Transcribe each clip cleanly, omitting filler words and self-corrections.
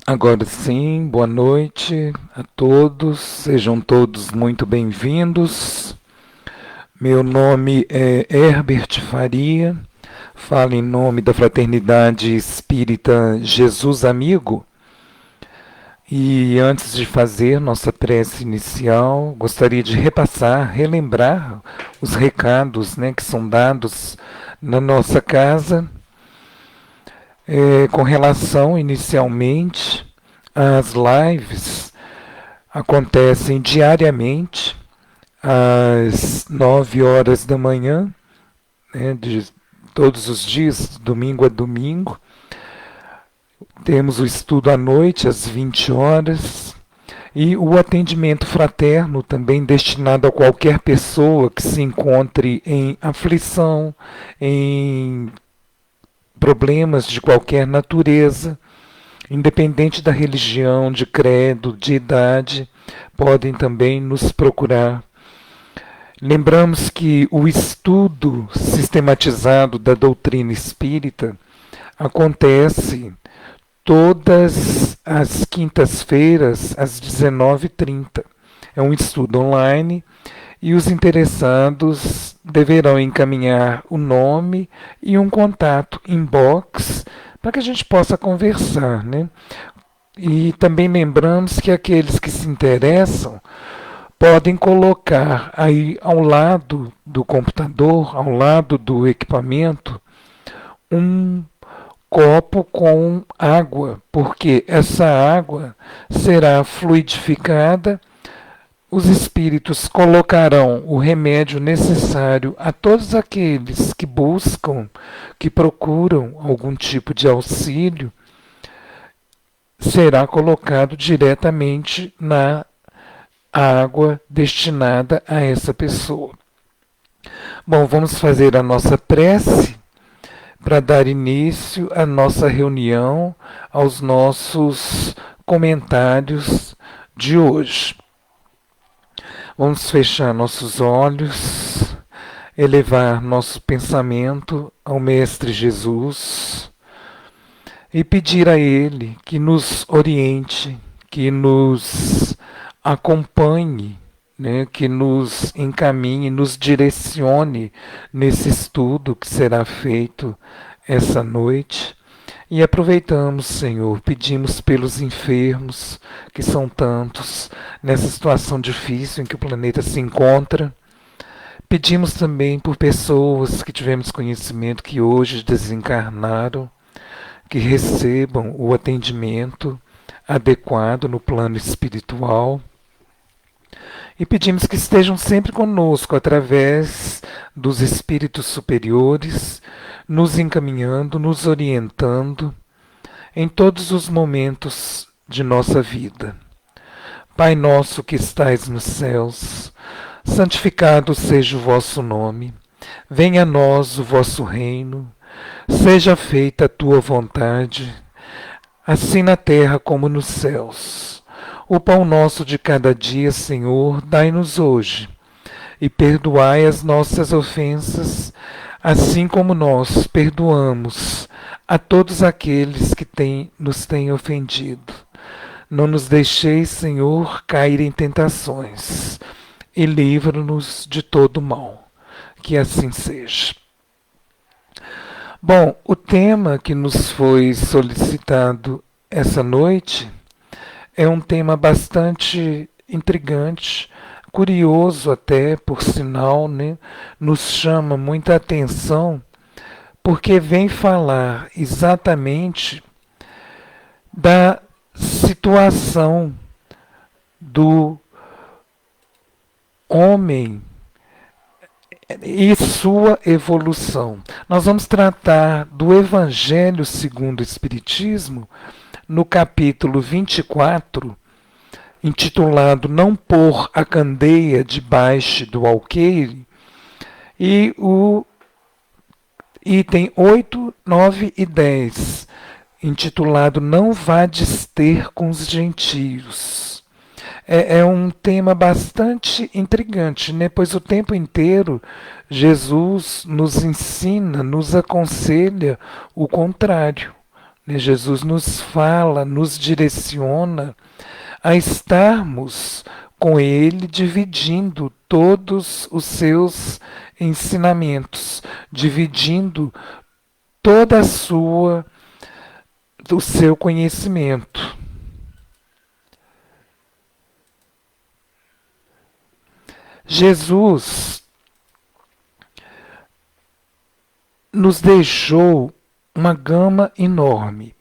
Agora sim, boa noite a todos, sejam todos muito bem-vindos. Meu nome é Herbert Faria, falo em nome da Fraternidade Espírita Jesus Amigo. E antes de fazer nossa prece inicial, gostaria de repassar, relembrar os recados, que são dados na nossa casa, com relação inicialmente às lives. Acontecem diariamente às 9 horas da manhã, de todos os dias, domingo a domingo. Temos o estudo à noite, às 20 horas, e o atendimento fraterno, também destinado a qualquer pessoa que se encontre em aflição, em problemas de qualquer natureza, independente da religião, de credo, de idade, podem também nos procurar. Lembramos que o estudo sistematizado da doutrina espírita acontece todas as quintas-feiras, às 19h30. É um estudo online e os interessados deverão encaminhar o nome e um contato inbox para que a gente possa conversar, E também lembramos que aqueles que se interessam podem colocar aí ao lado do computador, ao lado do equipamento, um copo com água, porque essa água será fluidificada. Os espíritos colocarão o remédio necessário a todos aqueles que buscam, que procuram algum tipo de auxílio, será colocado diretamente na água destinada a essa pessoa. Bom, vamos fazer a nossa prece para dar início à nossa reunião, aos nossos comentários de hoje. Vamos fechar nossos olhos, elevar nosso pensamento ao Mestre Jesus e pedir a Ele que nos oriente, que nos acompanhe, que nos encaminhe, nos direcione nesse estudo que será feito essa noite. E aproveitamos, Senhor, pedimos pelos enfermos, que são tantos, nessa situação difícil em que o planeta se encontra. Pedimos também por pessoas que tivemos conhecimento que hoje desencarnaram, que recebam o atendimento adequado no plano espiritual. E pedimos que estejam sempre conosco através dos espíritos superiores, nos encaminhando, nos orientando em todos os momentos de nossa vida. Pai nosso que estais nos céus, santificado seja o vosso nome. Venha a nós o vosso reino. Seja feita a tua vontade, assim na terra como nos céus. O pão nosso de cada dia, Senhor, dai-nos hoje, e perdoai as nossas ofensas, assim como nós perdoamos a todos aqueles que nos têm ofendido. Não nos deixeis, Senhor, cair em tentações, e livra-nos de todo mal. Que assim seja. Bom, o tema que nos foi solicitado essa noite é um tema bastante intrigante, curioso até, por sinal, nos chama muita atenção, porque vem falar exatamente da situação do homem e sua evolução. Nós vamos tratar do Evangelho segundo o Espiritismo, no capítulo 24, intitulado Não Pôr a Candeia Debaixo do Alqueire, e o item 8, 9 e 10, intitulado Não Vades ter com os gentios. É um tema bastante intrigante, pois o tempo inteiro Jesus nos ensina, nos aconselha o contrário. né? Jesus nos fala, nos direciona a estarmos com Ele, dividindo todos os seus ensinamentos, dividindo toda a sua, do seu conhecimento. Jesus nos deixou uma gama enorme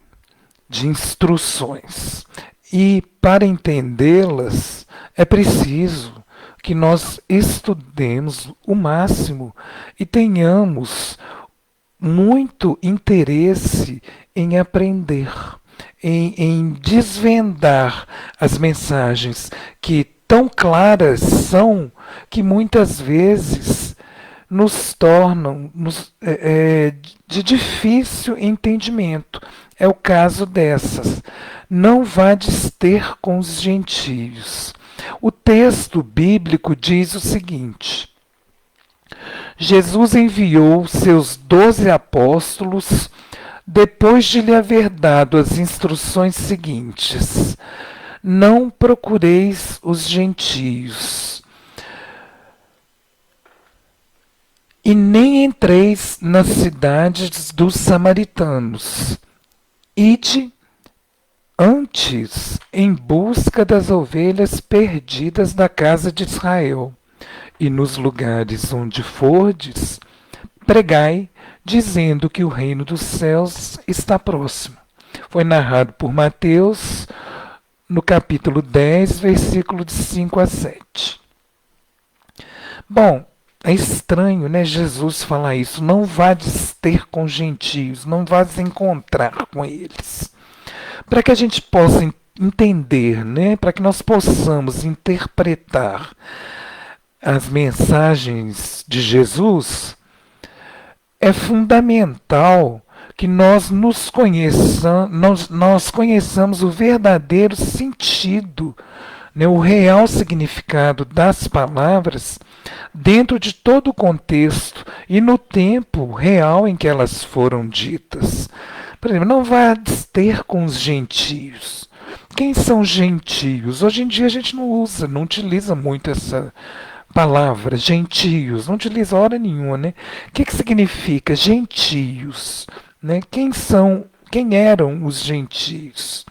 de instruções e, para entendê-las, é preciso que nós estudemos o máximo e tenhamos muito interesse em aprender, em desvendar as mensagens que tão claras são que muitas vezes nos tornam de difícil entendimento. É o caso dessas. Não vades ter com os gentios. O texto bíblico diz o seguinte: Jesus enviou seus 12 apóstolos depois de lhe haver dado as instruções seguintes: não procureis os gentios, e nem entreis nas cidades dos samaritanos. Ide antes em busca das ovelhas perdidas da casa de Israel. E nos lugares onde fordes, pregai, dizendo que o reino dos céus está próximo. Foi narrado por Mateus, no capítulo 10, versículo de 5 a 7. Bom, é estranho, né, Jesus falar isso. Não vades ter com gentios, não vades encontrar com eles. Para que a gente possa entender, né, para que nós possamos interpretar as mensagens de Jesus, é fundamental que nós nós conheçamos o verdadeiro sentido, né, o real significado das palavras dentro de todo o contexto e no tempo real em que elas foram ditas. Por exemplo, não vades ter com os gentios. Quem são gentios? Hoje em dia a gente não utiliza muito essa palavra, gentios, não utiliza hora nenhuma, né? O que significa gentios? Né? Quem eram os gentios?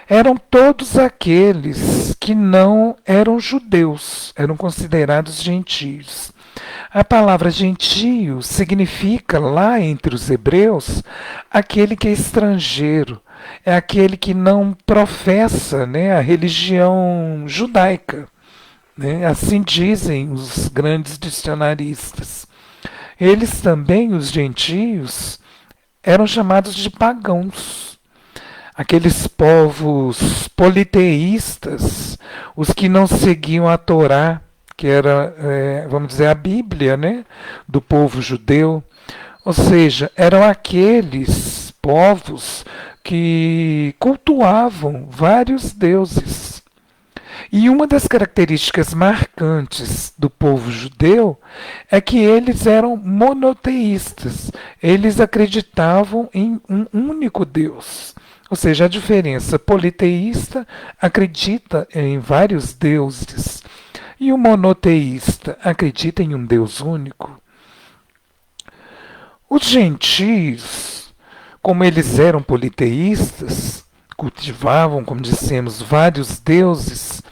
Eram todos aqueles que não eram judeus, eram considerados gentios. A palavra gentio significa, lá entre os hebreus, aquele que é estrangeiro, é aquele que não professa, né, a religião judaica. Né? Assim dizem os grandes dicionaristas. Eles também, os gentios, eram chamados de pagãos. Aqueles povos politeístas, os que não seguiam a Torá, que era, vamos dizer, a Bíblia, né, do povo judeu. Ou seja, eram aqueles povos que cultuavam vários deuses. E uma das características marcantes do povo judeu é que eles eram monoteístas. Eles acreditavam em um único Deus. Ou seja, a diferença: politeísta acredita em vários deuses e o monoteísta acredita em um Deus único. Os gentios, como eles eram politeístas, cultivavam, como dissemos, vários deuses.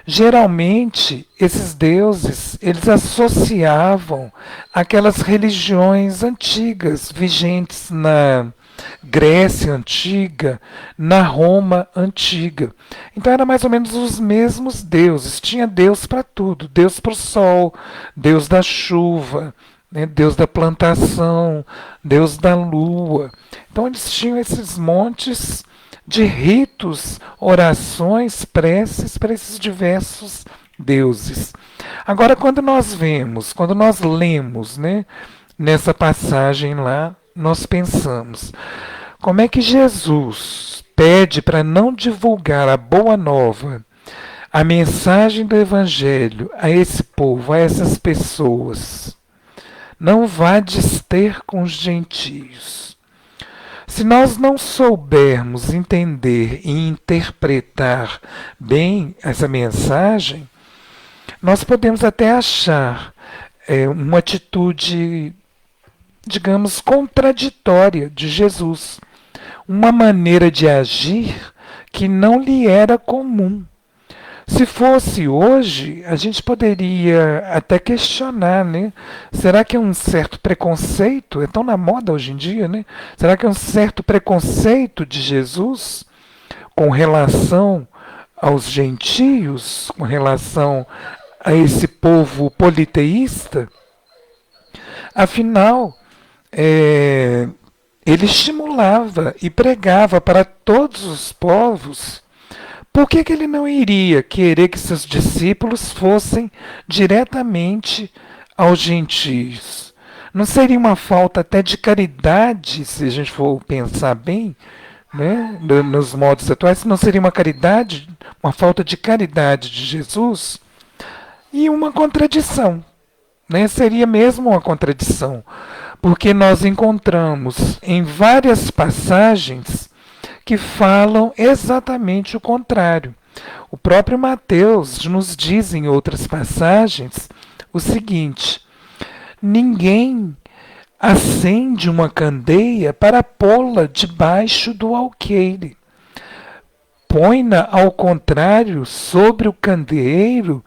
Geralmente, esses deuses, eles associavam aquelas religiões antigas, vigentes na Grécia Antiga, na Roma Antiga. Então, eram mais ou menos os mesmos deuses. Tinha Deus para tudo. Deus para o sol, Deus da chuva, né? Deus da plantação, Deus da lua. Então, eles tinham esses montes de ritos, orações, preces para esses diversos deuses. Agora, quando nós lemos, né, nessa passagem lá, nós pensamos: como é que Jesus pede para não divulgar a boa nova, a mensagem do Evangelho a esse povo, a essas pessoas? Não vades ter com os gentios. Se nós não soubermos entender e interpretar bem essa mensagem, nós podemos até achar uma atitude, digamos, contraditória de Jesus, uma maneira de agir que não lhe era comum. Se fosse hoje, a gente poderia até questionar, né? Será que é um certo preconceito? É tão na moda hoje em dia, né? Será que é um certo preconceito de Jesus com relação aos gentios, com relação a esse povo politeísta? Afinal, ele estimulava e pregava para todos os povos. Por que ele não iria querer que seus discípulos fossem diretamente aos gentios? Não seria uma falta até de caridade, se a gente for pensar bem, né, nos modos atuais? Não seria uma caridade, uma falta de caridade de Jesus? E uma contradição, né? Seria mesmo uma contradição, porque nós encontramos em várias passagens que falam exatamente o contrário. O próprio Mateus nos diz em outras passagens o seguinte: ninguém acende uma candeia para pô-la debaixo do alqueire. Põe-na, ao contrário, sobre o candeeiro,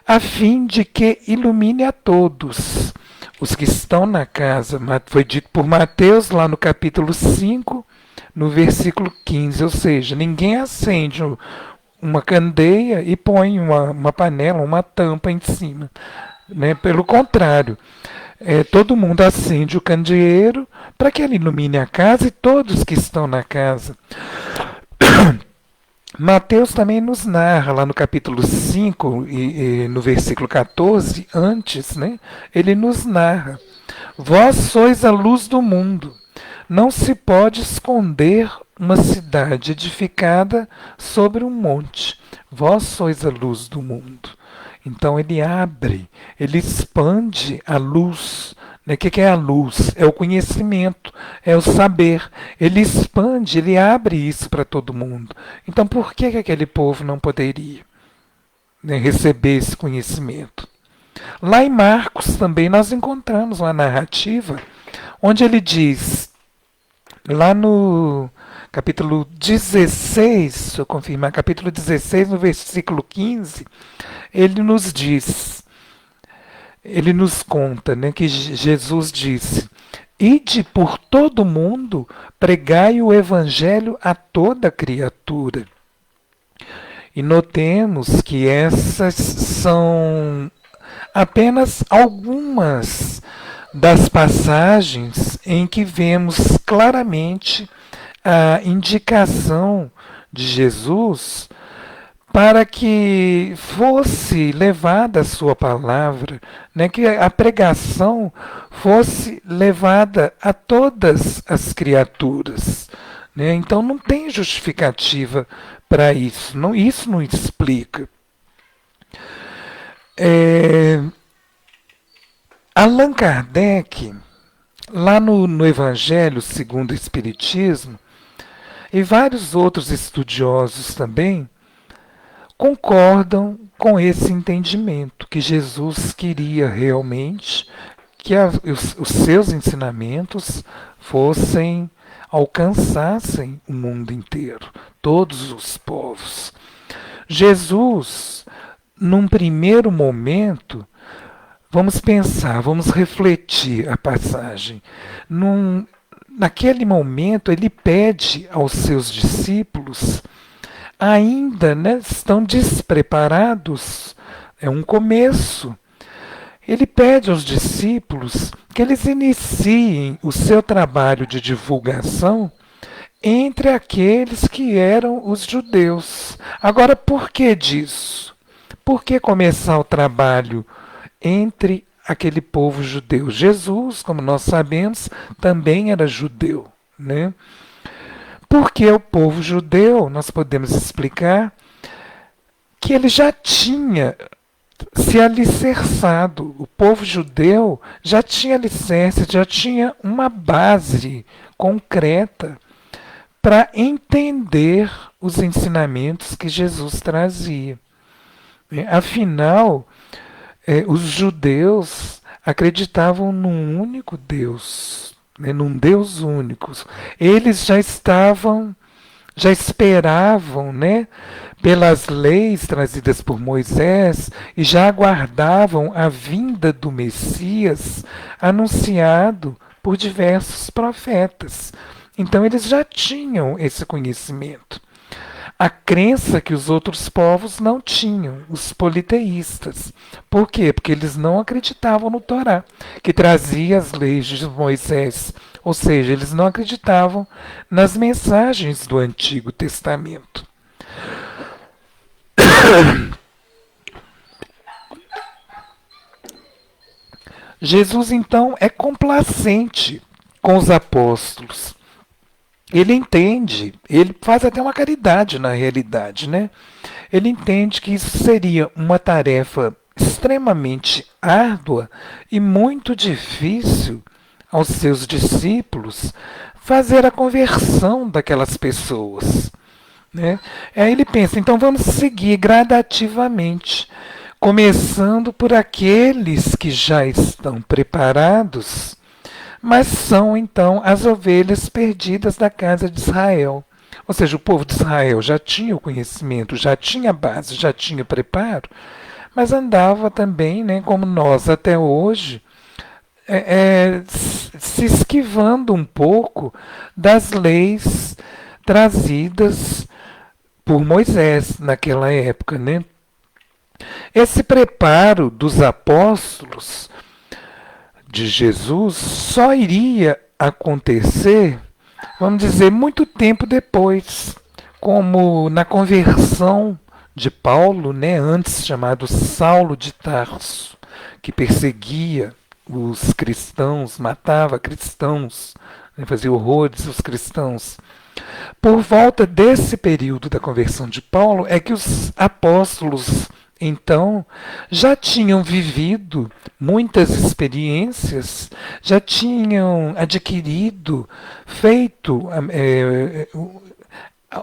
a fim de que ilumine a todos os que estão na casa. Foi dito por Mateus lá no capítulo 5, no versículo 15, ou seja, ninguém acende uma candeia e põe uma panela, uma tampa em cima. Né? Pelo contrário, todo mundo acende o candeeiro para que ele ilumine a casa e todos que estão na casa. Mateus também nos narra, lá no capítulo 5 e no versículo 14, antes, né, ele nos narra: vós sois a luz do mundo. Não se pode esconder uma cidade edificada sobre um monte. Vós sois a luz do mundo. Então ele abre, ele expande a luz. O que é a luz? É o conhecimento, é o saber. Ele expande, ele abre isso para todo mundo. Então por que aquele povo não poderia, né, receber esse conhecimento? Lá em Marcos também nós encontramos uma narrativa onde ele diz, lá no capítulo 16, se eu confirmar, capítulo 16, no versículo 15, ele nos diz, ele nos conta, né, que Jesus disse: ide por todo mundo, pregai o evangelho a toda criatura. E notemos que essas são apenas algumas das passagens em que vemos claramente a indicação de Jesus para que fosse levada a sua palavra, né, que a pregação fosse levada a todas as criaturas. Né? Então não tem justificativa para isso. Isso não explica. Allan Kardec, lá no Evangelho segundo o Espiritismo, e vários outros estudiosos também, concordam com esse entendimento, que Jesus queria realmente que os seus ensinamentos alcançassem o mundo inteiro, todos os povos. Jesus, num primeiro momento, vamos pensar, vamos refletir a passagem. Naquele momento, ele pede aos seus discípulos, ainda, né, estão despreparados, é um começo. Ele pede aos discípulos que eles iniciem o seu trabalho de divulgação entre aqueles que eram os judeus. Agora, por que disso? Por que começar o trabalho entre aquele povo judeu? Jesus, como nós sabemos, também era judeu, né? Porque o povo judeu, nós podemos explicar que ele já tinha se alicerçado. O povo judeu já tinha alicerce, já tinha uma base concreta para entender os ensinamentos que Jesus trazia. Afinal, os judeus acreditavam num único Deus, num Deus único. Eles já esperavam, pelas leis trazidas por Moisés e já aguardavam a vinda do Messias anunciado por diversos profetas. Então eles já tinham esse conhecimento. A crença que os outros povos não tinham, os politeístas. Por quê? Porque eles não acreditavam no Torá, que trazia as leis de Moisés. Ou seja, eles não acreditavam nas mensagens do Antigo Testamento. Jesus, então, é complacente com os apóstolos. Ele entende, ele faz até uma caridade na realidade, Ele entende que isso seria uma tarefa extremamente árdua e muito difícil aos seus discípulos fazer a conversão daquelas pessoas. Aí ele pensa, então vamos seguir gradativamente, começando por aqueles que já estão preparados, mas são então as ovelhas perdidas da casa de Israel. Ou seja, o povo de Israel já tinha o conhecimento, já tinha base, já tinha preparo, mas andava também, como nós até hoje, se esquivando um pouco das leis trazidas por Moisés naquela época. Esse preparo dos apóstolos de Jesus só iria acontecer, vamos dizer, muito tempo depois, como na conversão de Paulo, antes chamado Saulo de Tarso, que perseguia os cristãos, matava cristãos, fazia horrores aos cristãos. Por volta desse período da conversão de Paulo é que os apóstolos então já tinham vivido muitas experiências, já tinham adquirido, feito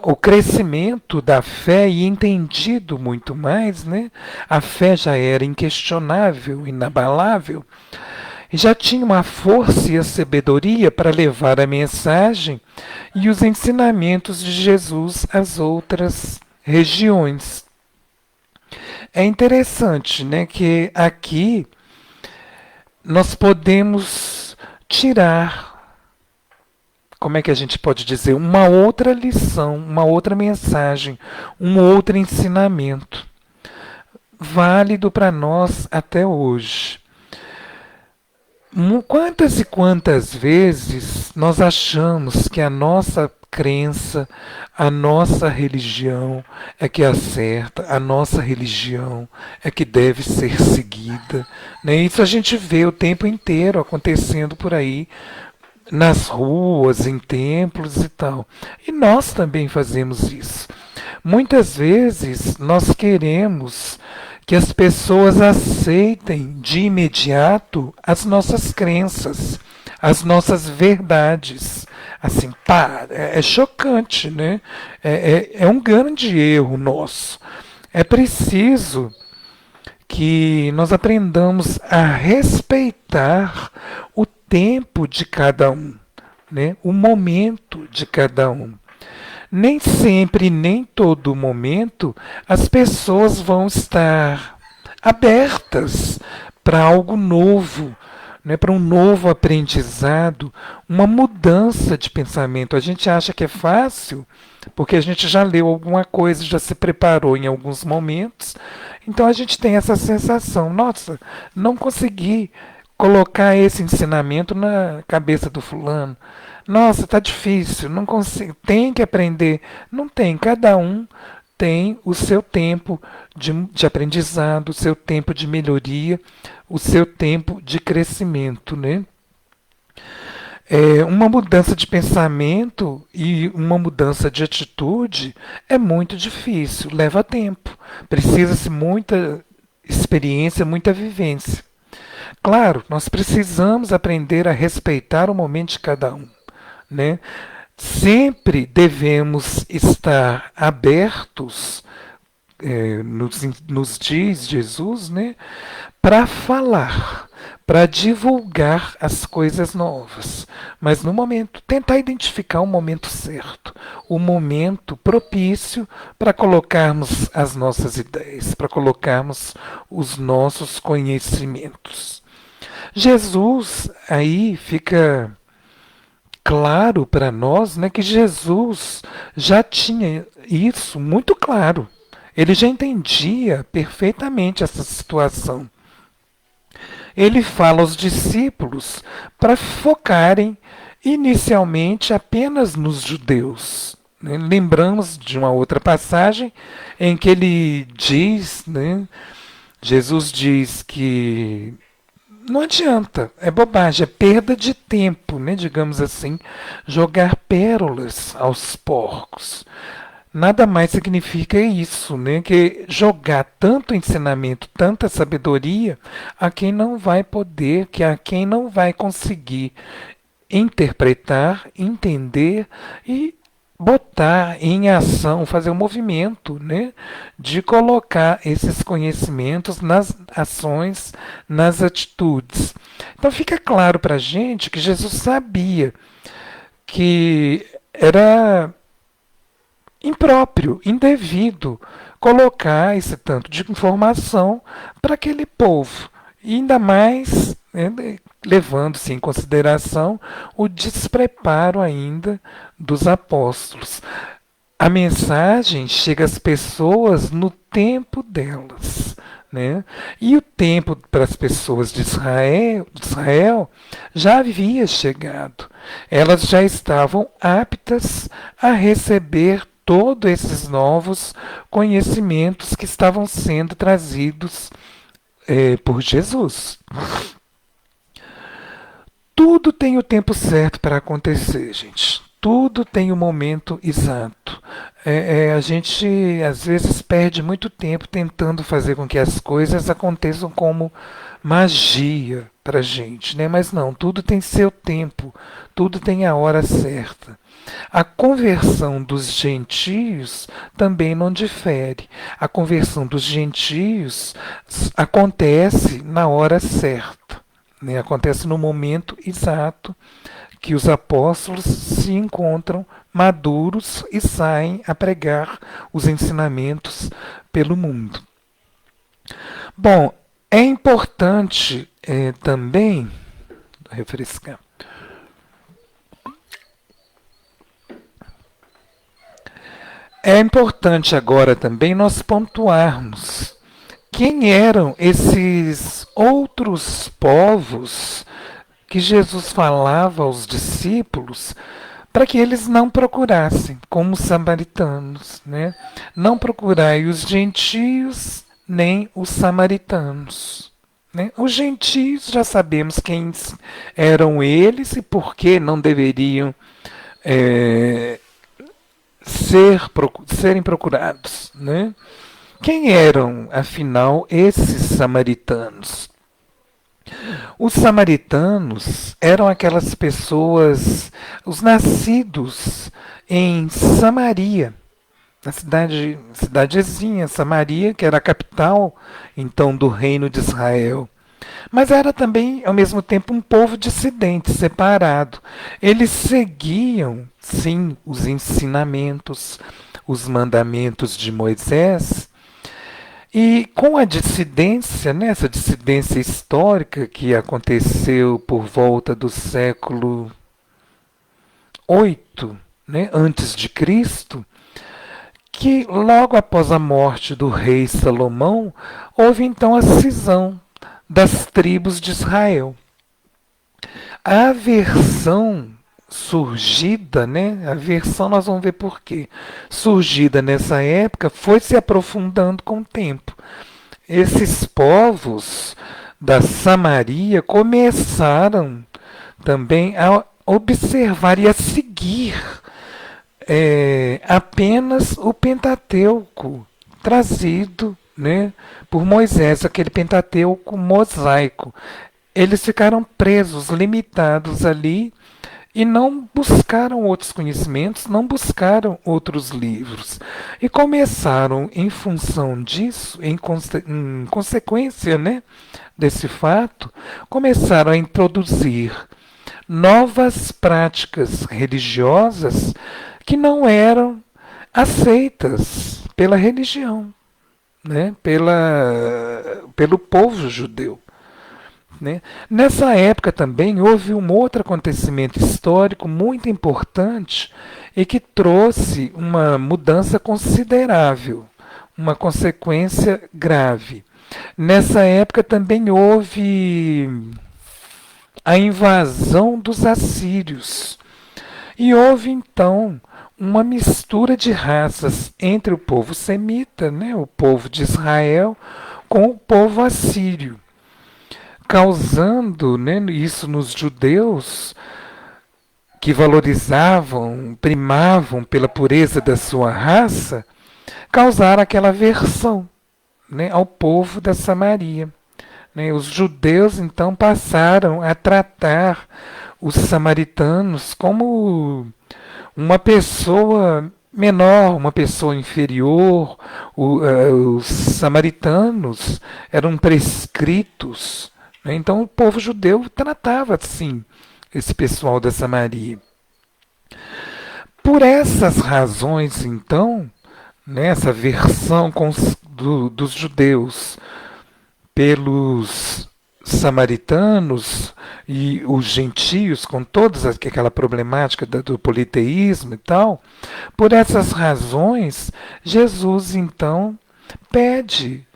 o crescimento da fé e entendido muito mais, A fé já era inquestionável, inabalável, e já tinha uma força e a sabedoria para levar a mensagem e os ensinamentos de Jesus às outras regiões. É interessante, que aqui nós podemos tirar, como é que a gente pode dizer, uma outra lição, uma outra mensagem, um outro ensinamento, válido para nós até hoje. Quantas e quantas vezes nós achamos que a nossa crença, a nossa religião é que é certa, a nossa religião é que deve ser seguida. Isso a gente vê o tempo inteiro acontecendo por aí, nas ruas, em templos e tal. E nós também fazemos isso. Muitas vezes nós queremos que as pessoas aceitem de imediato as nossas crenças, as nossas verdades. Assim, é chocante, É um grande erro nosso. É preciso que nós aprendamos a respeitar o tempo de cada um, o momento de cada um. Nem sempre, nem todo momento, as pessoas vão estar abertas para algo novo, para um novo aprendizado, uma mudança de pensamento. A gente acha que é fácil, porque a gente já leu alguma coisa, já se preparou em alguns momentos, então a gente tem essa sensação, nossa, não consegui colocar esse ensinamento na cabeça do fulano. Nossa, está difícil, não consigo, tem que aprender. Não tem, cada um tem o seu tempo de aprendizado, o seu tempo de melhoria, o seu tempo de crescimento, Uma mudança de pensamento e uma mudança de atitude é muito difícil, leva tempo. Precisa-se muita experiência, muita vivência. Claro, nós precisamos aprender a respeitar o momento de cada um. né? Sempre devemos estar abertos, nos diz Jesus, né, para falar, para divulgar as coisas novas. Mas no momento, tentar identificar o momento certo, o momento propício para colocarmos as nossas ideias, para colocarmos os nossos conhecimentos. Jesus aí fica claro para nós, né, que Jesus já tinha isso muito claro. Ele já entendia perfeitamente essa situação. Ele fala aos discípulos para focarem inicialmente apenas nos judeus. Né? Lembramos de uma outra passagem em que ele diz, né, Jesus diz que não adianta, é bobagem, é perda de tempo, né, digamos assim, jogar pérolas aos porcos. Nada mais significa isso, né, que jogar tanto ensinamento, tanta sabedoria a quem não vai poder, que a quem não vai conseguir interpretar, entender e botar em ação, fazer um movimento, né, de colocar esses conhecimentos nas ações, nas atitudes. Então fica claro para a gente que Jesus sabia que era impróprio, indevido colocar esse tanto de informação para aquele povo. E ainda mais, né, levando-se em consideração o despreparo ainda dos apóstolos. A mensagem chega às pessoas no tempo delas. Né? E o tempo para as pessoas de Israel já havia chegado. Elas já estavam aptas a receber todos esses novos conhecimentos que estavam sendo trazidos por Jesus. Tudo tem o tempo certo para acontecer, gente. Tudo tem o momento exato. A gente às vezes perde muito tempo tentando fazer com que as coisas aconteçam como magia para a gente, né? Mas não, tudo tem seu tempo, tudo tem a hora certa. A conversão dos gentios também não difere. A conversão dos gentios acontece na hora certa, né? Acontece no momento exato que os apóstolos se encontram maduros e saem a pregar os ensinamentos pelo mundo. Bom, é importante também refrescar. É importante agora também nós pontuarmos quem eram esses outros povos que Jesus falava aos discípulos para que eles não procurassem, como os samaritanos, né? Não procurai os gentios nem os samaritanos. Né? Os gentios já sabemos quem eram eles e por que não deveriam serem procurados. Né? Quem eram, afinal, esses samaritanos? Os samaritanos eram aquelas pessoas, os nascidos em Samaria, na cidadezinha Samaria, que era a capital então do reino de Israel. Mas era também, ao mesmo tempo, um povo dissidente, separado. Eles seguiam, sim, os ensinamentos, os mandamentos de Moisés, e com a dissidência, né, essa dissidência histórica que aconteceu por volta do século VIII, né, antes de Cristo, que logo após a morte do rei Salomão, houve então a cisão das tribos de Israel. A versão surgida, né? A versão nós vamos ver por quê. Surgida nessa época foi se aprofundando com o tempo. Esses povos da Samaria começaram também a observar e a seguir apenas o Pentateuco trazido, né, por Moisés, aquele Pentateuco mosaico. Eles ficaram presos, limitados ali e não buscaram outros conhecimentos, não buscaram outros livros. E começaram, em função disso, em consequência, né, desse fato, começaram a introduzir novas práticas religiosas que não eram aceitas pela religião, né, pelo povo judeu. Né? Nessa época também houve um outro acontecimento histórico muito importante e que trouxe uma mudança considerável, uma consequência grave. Nessa época também houve a invasão dos assírios e houve então uma mistura de raças entre o povo semita, né, o povo de Israel, com o povo assírio, causando, né, isso nos judeus que valorizavam, primavam pela pureza da sua raça, causar aquela aversão, né, ao povo da Samaria. Né? Os judeus então passaram a tratar os samaritanos como uma pessoa menor, uma pessoa inferior. Os samaritanos eram prescritos. Né? Então o povo judeu tratava assim esse pessoal da Samaria. Por essas razões, então, nessa versão dos judeus pelos samaritanos e os gentios, com toda aquela problemática do politeísmo e tal, por essas razões, Jesus então pede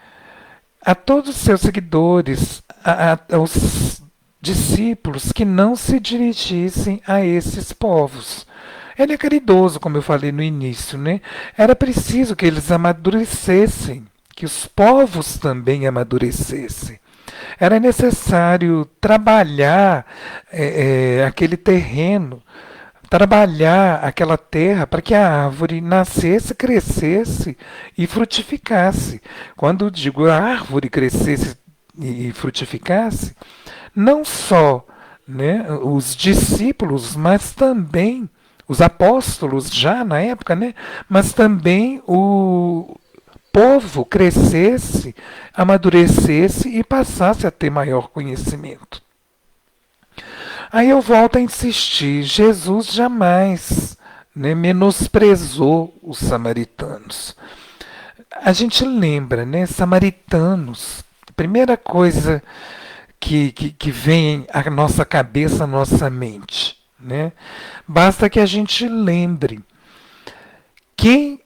a todos os seus seguidores, aos discípulos, que não se dirigissem a esses povos. Ele é caridoso, como eu falei no início, né? Era preciso que eles amadurecessem, que os povos também amadurecessem. Era necessário trabalhar aquele terreno, trabalhar aquela terra para que a árvore nascesse, crescesse e frutificasse. Quando digo a árvore crescesse e frutificasse, não só, né, os discípulos, mas também os apóstolos já na época, né, mas também o povo crescesse, amadurecesse e passasse a ter maior conhecimento. Aí eu volto a insistir, Jesus jamais, né, menosprezou os samaritanos. A gente lembra, né, samaritanos, primeira coisa que vem à nossa cabeça, à nossa mente, né? Basta que a gente lembre quem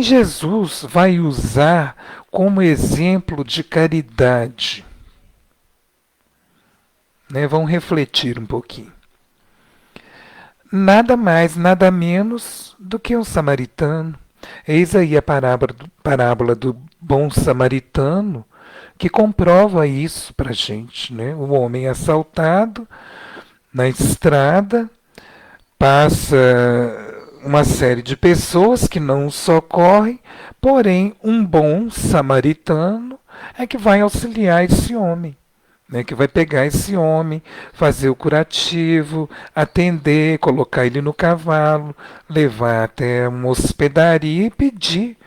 Jesus vai usar como exemplo de caridade. Né? Vamos refletir um pouquinho. Nada mais, nada menos do que um samaritano. Eis aí a parábola do bom samaritano, que comprova isso para a gente. Né? O homem assaltado na estrada, passa uma série de pessoas que não o socorrem, porém um bom samaritano é que vai auxiliar esse homem, né, que vai pegar esse homem, fazer o curativo, atender, colocar ele no cavalo, levar até uma hospedaria e pedir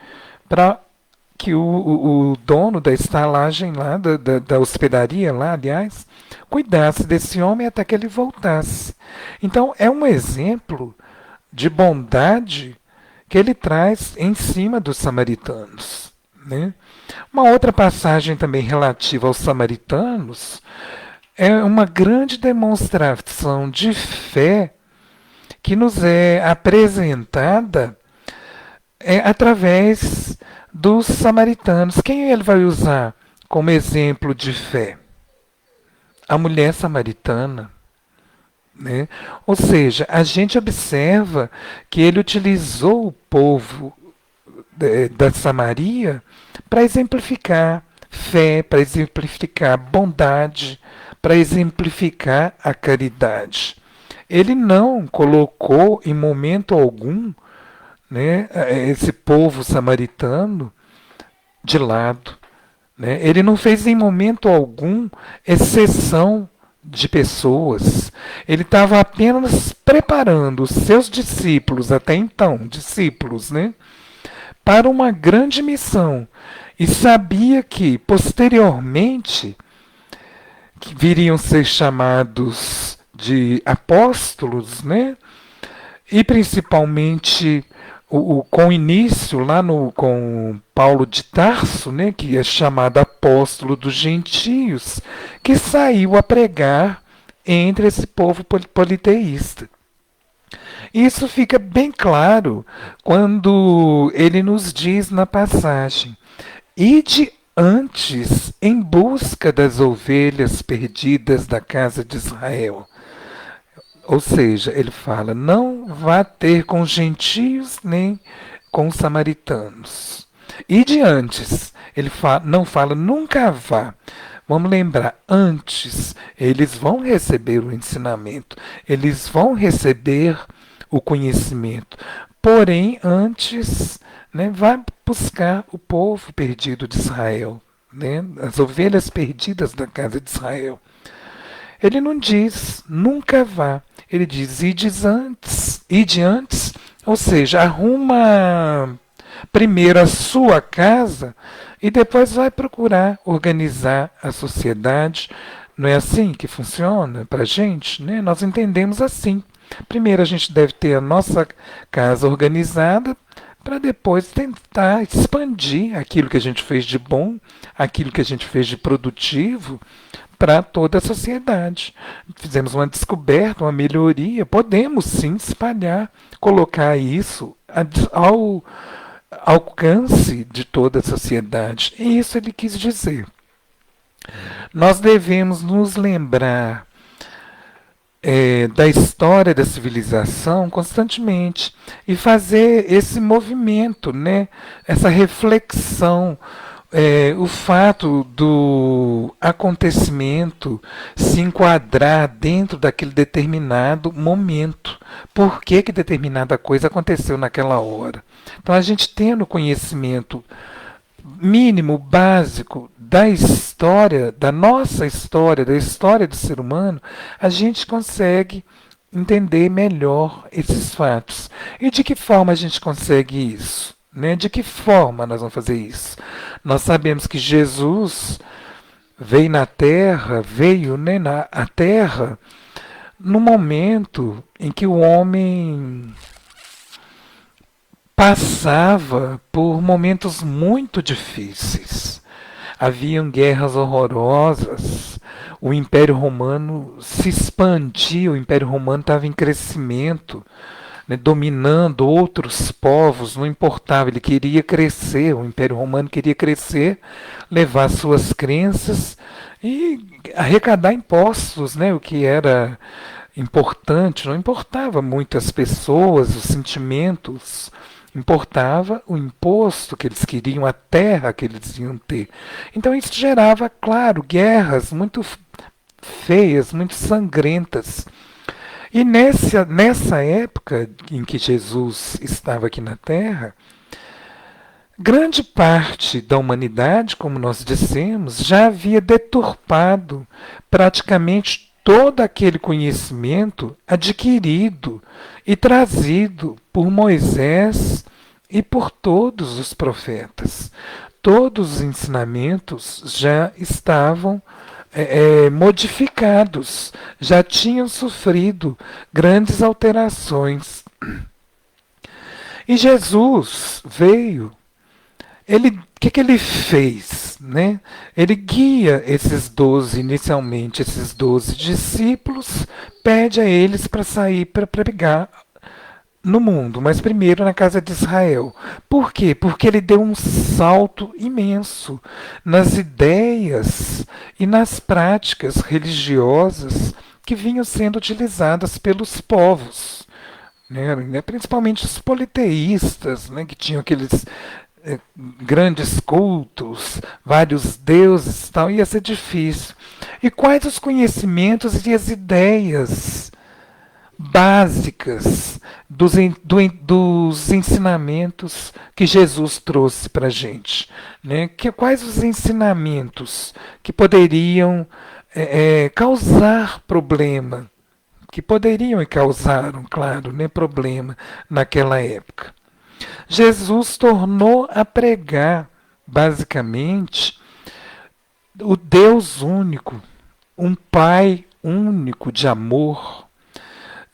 para que o dono da estalagem lá, da hospedaria lá, aliás, cuidasse desse homem até que ele voltasse. Então é um exemplo de bondade que ele traz em cima dos samaritanos. Né? Uma outra passagem também relativa aos samaritanos é uma grande demonstração de fé que nos é apresentada através dos samaritanos. Quem ele vai usar como exemplo de fé? A mulher samaritana. Né? Ou seja, a gente observa que ele utilizou o povo da Samaria para exemplificar fé, para exemplificar bondade, para exemplificar a caridade. Ele não colocou em momento algum, né, esse povo samaritano de lado. Né? Ele não fez em momento algum exceção de pessoas, ele estava apenas preparando os seus discípulos, até então, discípulos, né, para uma grande missão. E sabia que, posteriormente, que viriam ser chamados de apóstolos, né? E principalmente com início lá com Paulo de Tarso, né, que é chamado apóstolo dos gentios, que saiu a pregar entre esse povo politeísta. Isso fica bem claro quando ele nos diz na passagem: ide antes em busca das ovelhas perdidas da casa de Israel. Ou seja, ele fala: não vá ter com os gentios nem com os samaritanos. E de antes, ele não fala nunca vá. Vamos lembrar, antes eles vão receber o ensinamento, eles vão receber o conhecimento. Porém, antes, né, vá buscar o povo perdido de Israel, né, as ovelhas perdidas da casa de Israel. Ele não diz nunca vá. Ele diz ide antes, ou seja, arruma primeiro a sua casa e depois vai procurar organizar a sociedade. Não é assim que funciona para a gente? Né? Nós entendemos assim. Primeiro a gente deve ter a nossa casa organizada para depois tentar expandir aquilo que a gente fez de bom, aquilo que a gente fez de produtivo, para toda a sociedade. Fizemos uma descoberta, uma melhoria, podemos sim espalhar, colocar isso ao alcance de toda a sociedade. E isso ele quis dizer. Nós devemos nos lembrar da história da civilização constantemente e fazer esse movimento, né? Essa reflexão. O fato do acontecimento se enquadrar dentro daquele determinado momento. Por que determinada coisa aconteceu naquela hora? Então, a gente tendo conhecimento mínimo, básico da história, da nossa história, da história do ser humano, a gente consegue entender melhor esses fatos. E de que forma a gente consegue isso? Né? De que forma nós vamos fazer isso? Nós sabemos que Jesus veio na Terra, né, na Terra, no momento em que o homem passava por momentos muito difíceis. Haviam guerras horrorosas, o Império Romano se expandia, o Império Romano estava em crescimento, né, dominando outros povos, não importava, ele queria crescer, o Império Romano queria crescer, levar suas crenças e arrecadar impostos, né, o que era importante, não importava muito as pessoas, os sentimentos, importava o imposto que eles queriam, a terra que eles iam ter. Então isso gerava, claro, guerras muito feias, muito sangrentas. E nessa época em que Jesus estava aqui na Terra, grande parte da humanidade, como nós dissemos, já havia deturpado praticamente todo aquele conhecimento adquirido e trazido por Moisés e por todos os profetas. Todos os ensinamentos já estavam modificados, já tinham sofrido grandes alterações. E Jesus veio, o que ele fez? Né? Ele guia esses 12, inicialmente, esses 12 discípulos, pede a eles para sair para pregar no mundo, mas primeiro na casa de Israel. Por quê? Porque ele deu um salto imenso nas ideias e nas práticas religiosas que vinham sendo utilizadas pelos povos, né? Principalmente os politeístas, né? Que tinham aqueles grandes cultos, vários deuses, tal, ia ser difícil. E quais os conhecimentos e as ideias básicas dos ensinamentos que Jesus trouxe para a gente? Né? Quais os ensinamentos que poderiam causar problema, que poderiam e causaram, claro, né, problema naquela época. Jesus tornou a pregar, basicamente, o Deus único, um Pai único de amor,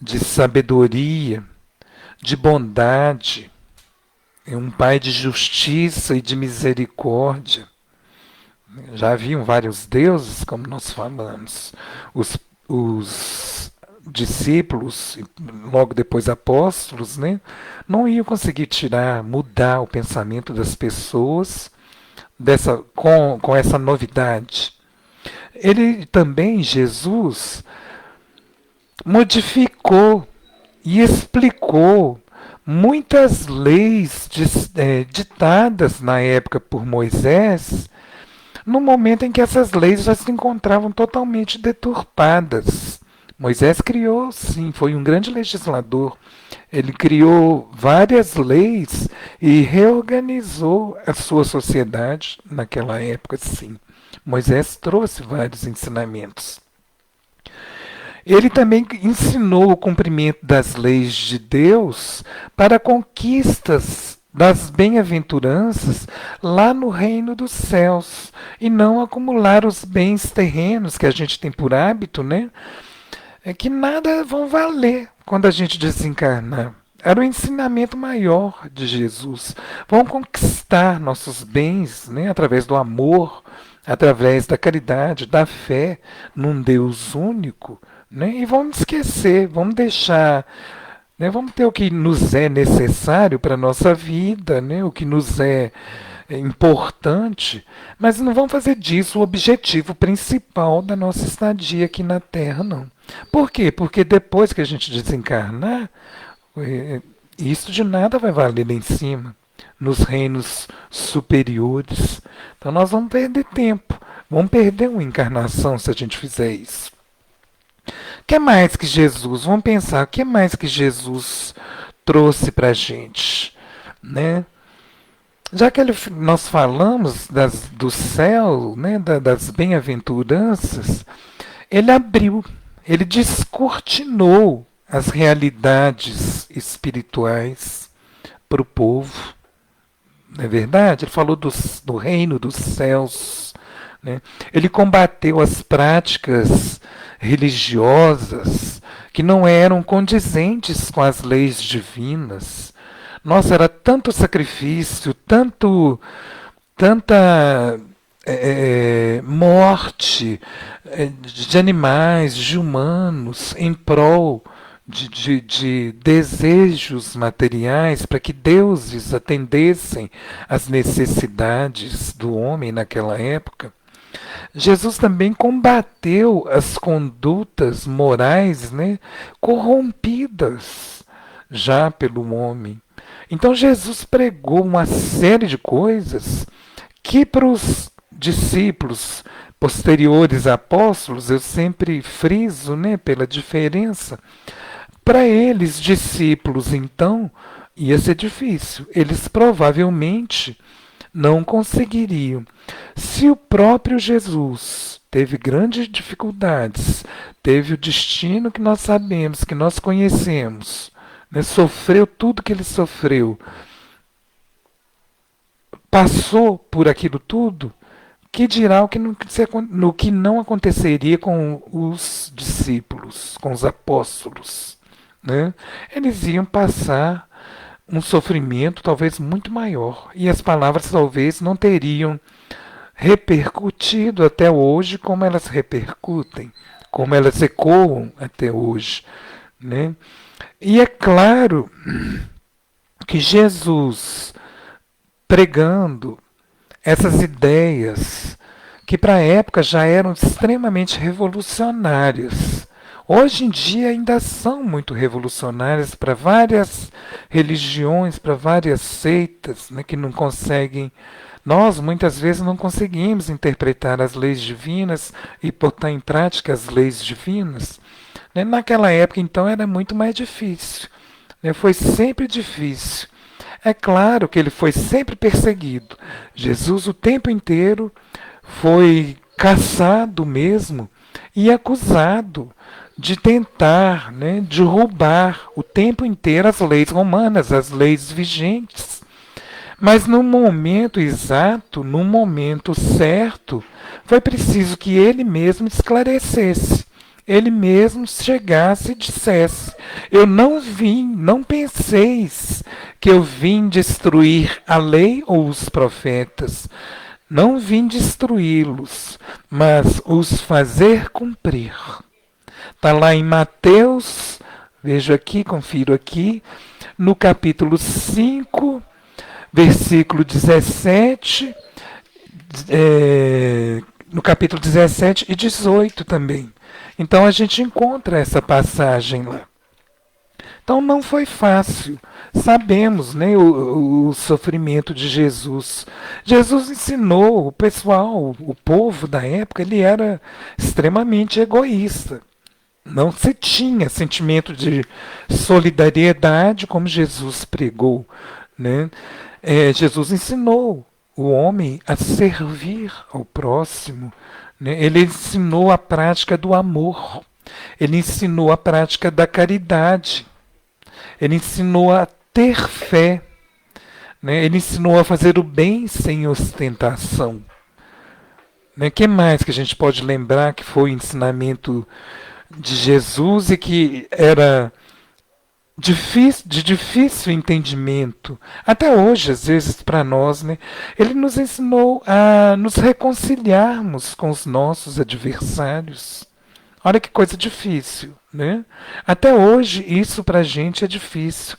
de sabedoria, de bondade, um Pai de justiça e de misericórdia. Já haviam vários deuses, como nós falamos. Os discípulos, logo depois apóstolos, né, não iam conseguir mudar o pensamento das pessoas com essa novidade. Ele também, Jesus, modificou e explicou muitas leis ditadas na época por Moisés, no momento em que essas leis já se encontravam totalmente deturpadas. Moisés criou, sim, foi um grande legislador. Ele criou várias leis e reorganizou a sua sociedade naquela época, sim. Moisés trouxe vários ensinamentos. Ele também ensinou o cumprimento das leis de Deus para conquistas das bem-aventuranças lá no reino dos céus e não acumular os bens terrenos que a gente tem por hábito, né? Que nada vão valer quando a gente desencarnar. Era o ensinamento maior de Jesus. Vamos conquistar nossos bens, né, através do amor, através da caridade, da fé num Deus único, né, e vamos esquecer, vamos deixar, né, vamos ter o que nos é necessário para a nossa vida, né, o que nos é importante, mas não vamos fazer disso o objetivo principal da nossa estadia aqui na Terra, não. Por quê? Porque depois que a gente desencarnar, isso de nada vai valer lá em cima, nos reinos superiores. Então nós vamos perder tempo, vamos perder uma encarnação se a gente fizer isso. O que mais que Jesus? Vamos pensar, o que mais que Jesus trouxe para a gente, né? Já que nós falamos do céu, né, das bem-aventuranças, ele abriu, ele descortinou as realidades espirituais para o povo. Não é verdade? Ele falou do reino dos céus. Né? Ele combateu as práticas religiosas que não eram condizentes com as leis divinas. Nossa, era tanto sacrifício, tanta morte de animais, de humanos, em prol de desejos materiais para que deuses atendessem às necessidades do homem naquela época. Jesus também combateu as condutas morais, né, corrompidas já pelo homem. Então Jesus pregou uma série de coisas que para os discípulos posteriores apóstolos, eu sempre friso, né, pela diferença, para eles, discípulos, então, ia ser difícil. Eles provavelmente não conseguiriam. Se o próprio Jesus teve grandes dificuldades, teve o destino que nós sabemos, que nós conhecemos, né, sofreu tudo que ele sofreu, passou por aquilo tudo, que dirá no que não aconteceria com os discípulos, com os apóstolos. Né? Eles iam passar um sofrimento talvez muito maior, e as palavras talvez não teriam repercutido até hoje como elas repercutem, como elas ecoam até hoje. Né? E é claro que Jesus, pregando essas ideias que para a época já eram extremamente revolucionárias, hoje em dia ainda são muito revolucionárias para várias religiões, para várias seitas, né, que não conseguem. Nós muitas vezes não conseguimos interpretar as leis divinas e botar em prática as leis divinas. Né? Naquela época, então, era muito mais difícil. Né? Foi sempre difícil. É claro que ele foi sempre perseguido. Jesus, o tempo inteiro, foi caçado mesmo e acusado de tentar, né, derrubar o tempo inteiro as leis romanas, as leis vigentes. Mas no momento exato, no momento certo, foi preciso que ele mesmo esclarecesse. Ele mesmo chegasse e dissesse: eu não vim, não penseis que eu vim destruir a lei ou os profetas. Não vim destruí-los, mas os fazer cumprir. Está lá em Mateus, vejo aqui, confiro aqui, no capítulo 5, versículo 17, no capítulo 17 e 18 também. Então a gente encontra essa passagem lá. Então não foi fácil. Sabemos, né, o sofrimento de Jesus. Jesus ensinou o pessoal, o povo da época, ele era extremamente egoísta. Não se tinha sentimento de solidariedade como Jesus pregou, né? Jesus ensinou o homem a servir ao próximo, né? Ele ensinou a prática do amor. Ele ensinou a prática da caridade. Ele ensinou a ter fé, né? Ele ensinou a fazer o bem sem ostentação. O que mais que a gente pode lembrar que foi o ensinamento de Jesus e que era de difícil entendimento? Até hoje, às vezes, para nós, né? Ele nos ensinou a nos reconciliarmos com os nossos adversários. Olha que coisa difícil, né? Até hoje, isso para a gente é difícil.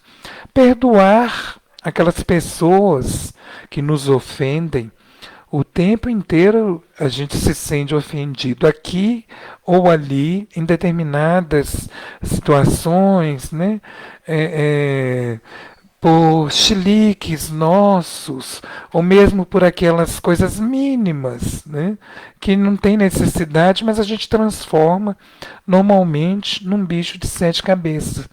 Perdoar aquelas pessoas que nos ofendem. O tempo inteiro a gente se sente ofendido aqui ou ali, em determinadas situações, né? Por chiliques nossos, ou mesmo por aquelas coisas mínimas, né? Que não tem necessidade, mas a gente transforma normalmente num bicho de 7 cabeças.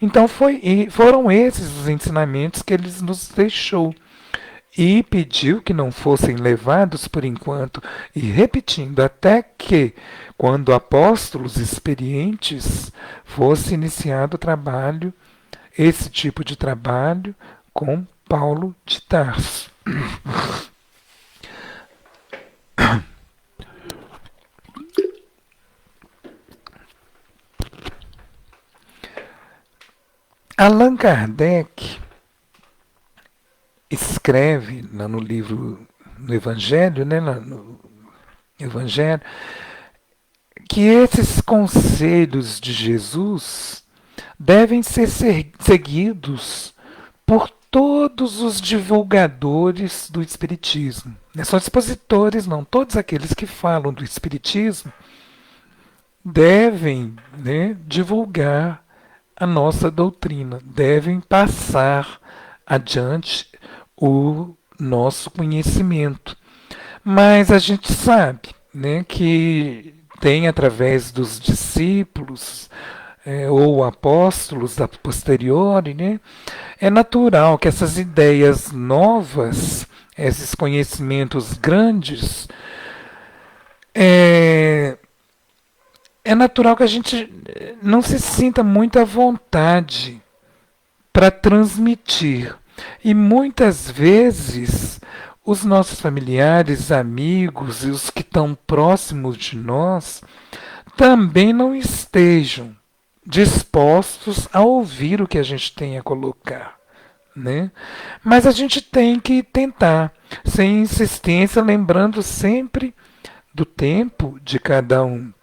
Então foram esses os ensinamentos que ele nos deixou. E pediu que não fossem levados por enquanto, e repetindo, até que, quando apóstolos experientes, fosse iniciado o trabalho, esse tipo de trabalho, com Paulo de Tarso. Allan Kardec escreve no livro, no Evangelho, né, no Evangelho, que esses conselhos de Jesus devem ser seguidos por todos os divulgadores do Espiritismo. Não são expositores, não. Todos aqueles que falam do Espiritismo devem, né, divulgar a nossa doutrina, devem passar adiante o nosso conhecimento. Mas a gente sabe, né, que tem através dos discípulos ou apóstolos a posteriori, né, é natural que essas ideias novas, esses conhecimentos grandes, é natural que a gente não se sinta muita vontade para transmitir. E muitas vezes os nossos familiares, amigos e os que estão próximos de nós também não estejam dispostos a ouvir o que a gente tem a colocar, né? Mas a gente tem que tentar, sem insistência, lembrando sempre do tempo de cada um.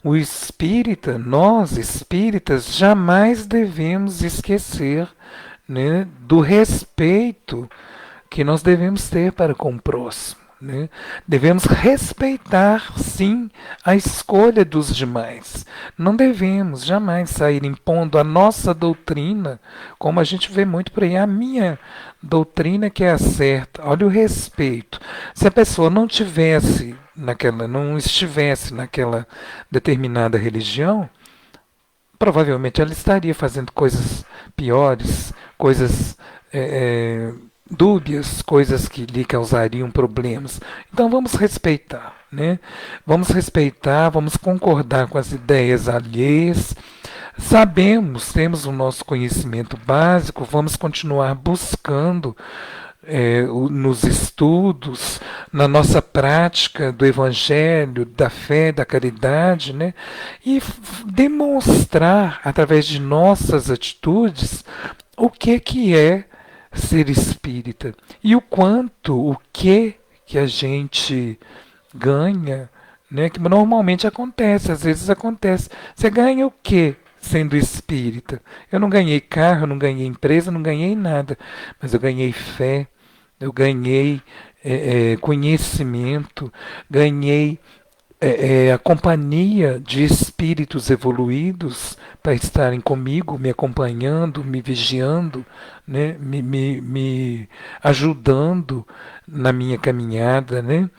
O espírita, nós espíritas, jamais devemos esquecer, né, do respeito que nós devemos ter para com o próximo, né? Devemos respeitar, sim, a escolha dos demais. Não devemos jamais sair impondo a nossa doutrina, como a gente vê muito por aí, a minha doutrina que é a certa. Olha o respeito. Se a pessoa não estivesse naquela determinada religião, provavelmente ela estaria fazendo coisas piores, coisas dúbias, coisas que lhe causariam problemas. Então vamos respeitar. né? Vamos respeitar, vamos concordar com as ideias alheias. Sabemos, temos o nosso conhecimento básico, vamos continuar buscando nos estudos, na nossa prática do Evangelho, da fé, da caridade, né? E demonstrar, através de nossas atitudes, o que é ser espírita e o quanto, o que a gente ganha, né? Que normalmente acontece, às vezes acontece. Você ganha o quê sendo espírita? Eu não ganhei carro, eu não ganhei empresa, eu não ganhei nada, mas eu ganhei fé, eu ganhei conhecimento, ganhei a companhia de espíritos evoluídos para estarem comigo, me acompanhando, me vigiando, né, me ajudando na minha caminhada, né?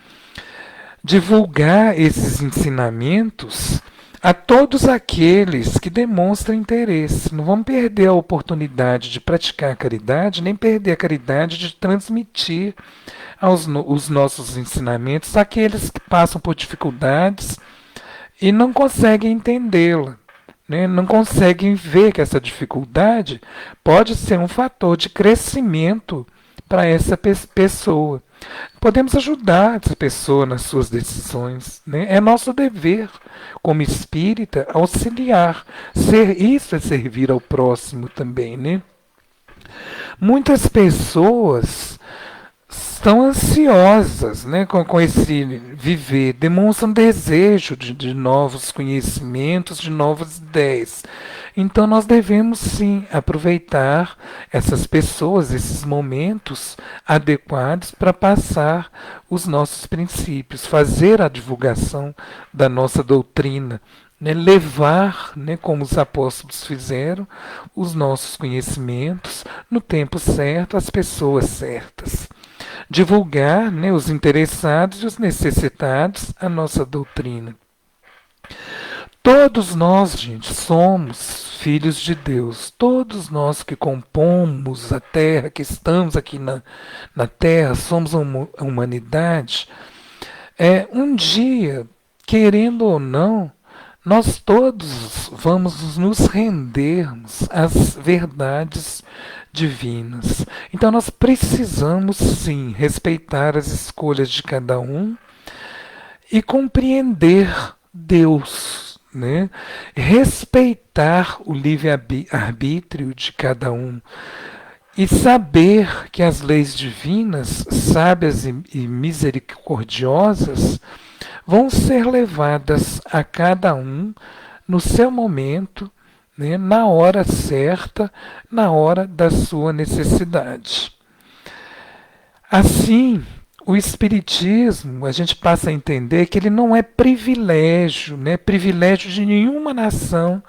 Divulgar esses ensinamentos a todos aqueles que demonstram interesse. Não vamos perder a oportunidade de praticar a caridade, nem perder a caridade de transmitir os nossos ensinamentos àqueles que passam por dificuldades e não conseguem entendê-la. Né? Não conseguem ver que essa dificuldade pode ser um fator de crescimento para essa pessoa. Podemos ajudar essa pessoa nas suas decisões. Né? É nosso dever, como espírita, auxiliar. Isso é servir ao próximo também. Né? Muitas pessoas estão ansiosas, né, com esse viver, demonstram desejo de novos conhecimentos, de novas ideias. Então nós devemos sim aproveitar essas pessoas, esses momentos adequados para passar os nossos princípios, fazer a divulgação da nossa doutrina, né, levar, né, como os apóstolos fizeram, os nossos conhecimentos no tempo certo às pessoas certas. Divulgar, né, os interessados e os necessitados a nossa doutrina. Todos nós, gente, somos filhos de Deus. Todos nós que compomos a Terra, que estamos aqui na Terra, somos a humanidade. Um dia, querendo ou não, nós todos vamos nos rendermos às verdades divinas. Então nós precisamos sim respeitar as escolhas de cada um e compreender Deus, né? Respeitar o livre-arbítrio de cada um e saber que as leis divinas, sábias e misericordiosas, vão ser levadas a cada um no seu momento, né, na hora certa, na hora da sua necessidade. Assim, o Espiritismo, a gente passa a entender que ele não é privilégio, né, privilégio de nenhuma nação,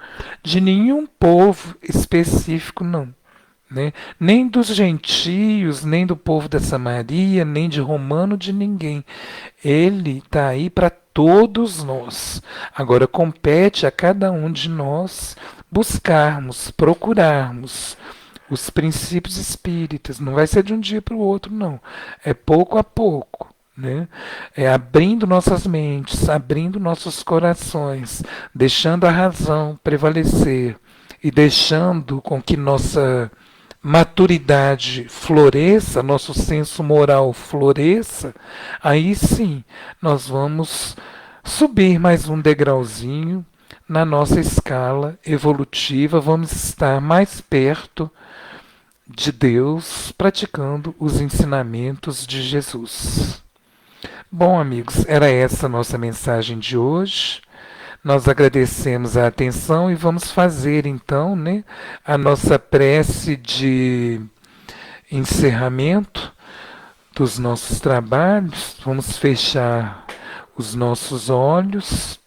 de nenhum povo específico, não. Né? Nem dos gentios, nem do povo da Samaria, nem de romano, de ninguém. Ele está aí para todos nós. Agora compete a cada um de nós buscarmos, procurarmos os princípios espíritas. Não vai ser de um dia para o outro, não. É pouco a pouco. Né? É abrindo nossas mentes, abrindo nossos corações, deixando a razão prevalecer e deixando com que nossa maturidade floresça, nosso senso moral floresça, aí sim nós vamos subir mais um degrauzinho na nossa escala evolutiva, vamos estar mais perto de Deus, praticando os ensinamentos de Jesus. Bom, amigos, era essa a nossa mensagem de hoje. Nós agradecemos a atenção e vamos fazer então, né, a nossa prece de encerramento dos nossos trabalhos. Vamos fechar os nossos olhos.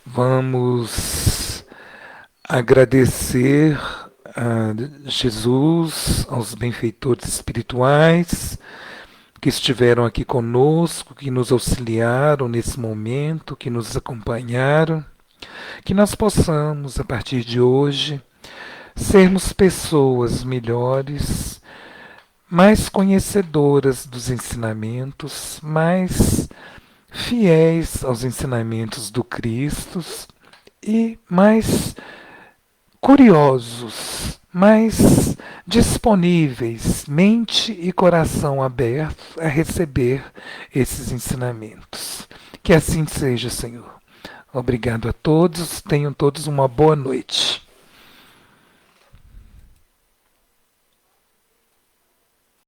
Vamos agradecer a Jesus, aos benfeitores espirituais que estiveram aqui conosco, que nos auxiliaram nesse momento, que nos acompanharam, que nós possamos, a partir de hoje, sermos pessoas melhores, mais conhecedoras dos ensinamentos, mais fiéis aos ensinamentos do Cristo e mais curiosos, mais disponíveis, mente e coração abertos a receber esses ensinamentos. Que assim seja, Senhor. Obrigado a todos, tenham todos uma boa noite.